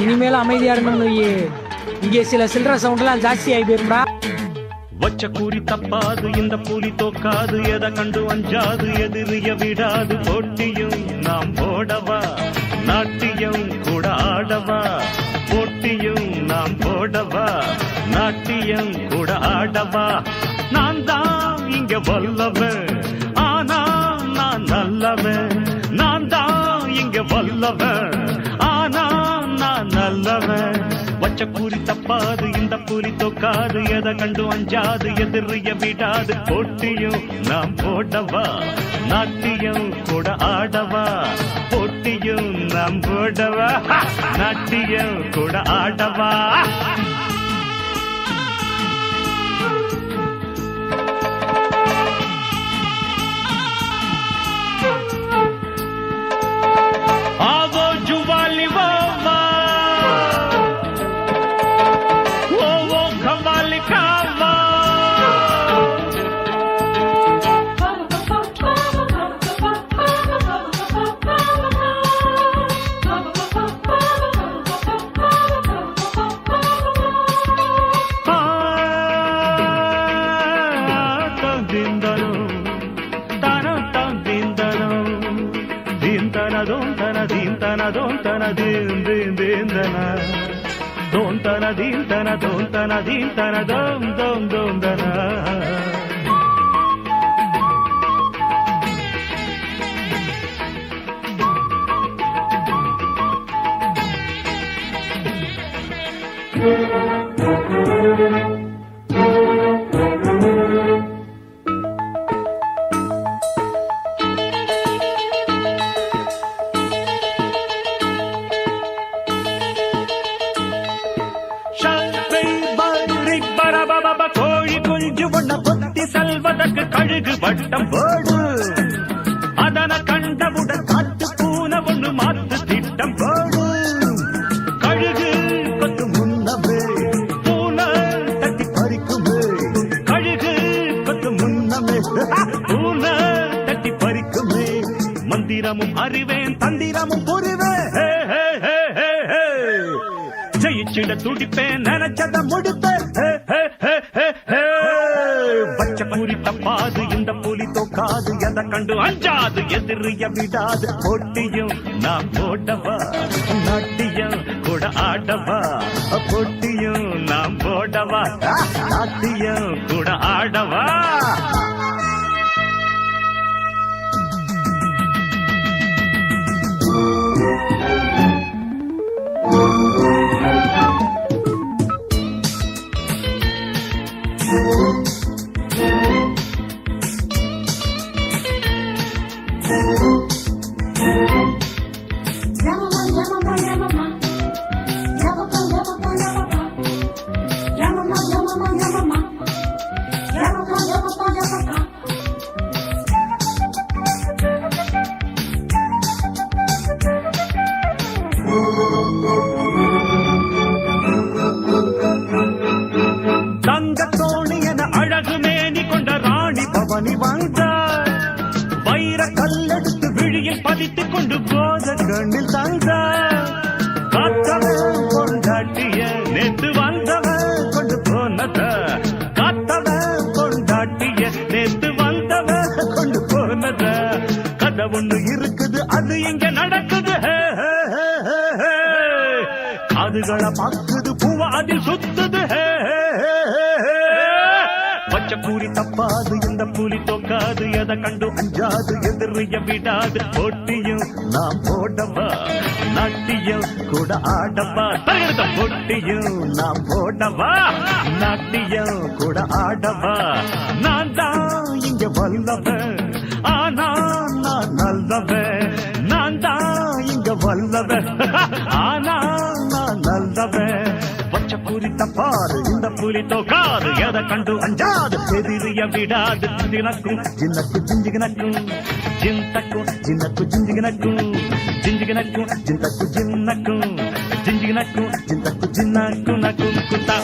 இனிமேல அமைதியா இருக்கணும். இங்கே சில சில்லற சவுண்ட் எல்லாம் ஜாஸ்தி ஆகி போயிருந்தா வச்ச கூறி தப்பாது இந்த புலி தோக்காது எதை கண்டு அஞ்சாது எதிரிய விடாது போட்டியும் நாம் போடவா நாட்டியம் கூட ஆடவா போட்டியும் நாம் போடவா நாட்டியம் கூட ஆடவா நான் தான் இங்க வல்லவன் ஆனா நான் நல்லவன் நான் தான் இங்க வல்லவன் ஆனா நான் நல்லவன் வச்ச கூறி தப்பாது இந்த புலி தோக்காது எதை கண்டு அஞ்சாது எதிரிய விடாது போட்டியும் நாம் போடவா நாட்டியம் கூட ஆடவா போட்டியும் நாம் போடவா நாட்டியம் கூட ஆடவா आवो जुवाली वावा वो खवाली खावा கோழி குஞ்சு ஒண்ண பொத்தி செல்வதற்கு கழுகு வட்டம் போடு அதன கண்டவுடன் காட்டு பூனை ஒண்ணு மாத்து திட்டம் போடு கழுகு கொத்து முன்னமே பூனை தட்டி பறிக்குமே கழுகு கொத்து முன்னமே பூனை தட்டி பறிக்குமே மந்திரமும் அறிவேன் தந்திரமும் புரிவேன் ஜெயிச்சிட துடிப்பேன் நினைச்சத முடிப்பேன் பச்சை கூறி தப்பாது இந்த புலி தோக்காது எதை கண்டு அஞ்சாது எதிரிய விடாது போட்டியும் நாம் போடவா நாட்டியம் கூட ஆடவா போட்டியும் நாம் போடவா நாட்டியம் கூட ஆடவா வைர கல்லெடுத்து விழியில் பதித்துக் கொண்டு போத கண்ணில் தந்தார் காத்தவன் கொண்டாட்டிய நேற்று வந்தவன் கொண்டு போனத காத்தவன் கொண்டாட்டிய நேற்று வந்தவன் கொண்டு போனத கதை ஒண்ணு இருக்குது அது இங்க நடக்குது காதுகளை பார்க்குது பூவா அதில் சுத்துது பச்சை கூறி தப்பாது இந்த புலி தோக்காது எதை கண்டு அஞ்சாது எதிரிய விடாது போட்டியும் நாம் போட போடவா நாட்டியம் கூட ஆடவா தரகடுத்த பொட்டியும் நான் போடவா நாட்டியம் கூட ஆடவா நான் தான் இங்க வல்லவன் ஆனா நான் நல்லவன் நான் தான் இங்க வல்லவன் ஆனா நான் நல்லவன் பச்ச புலி தப்பாரு இந்த புலி தோக்காது எதை கண்டு அஞ்சாது எதிரிய விடாது தினக்கும் ஜின்னக்கு ஜிஞ்சிகனக்கும் ஜிந்தக்கும் ஜின்னக்கு ஜிஞ்சிகனக்கும் ஜிஞ்சிகனக்கும் ஜிந்தக்கு ஜின்னக்கும் ஜிஞ்சிகனக்கும் ஜிந்தக்கு ஜின்னக்கு நக்கும் குத்தா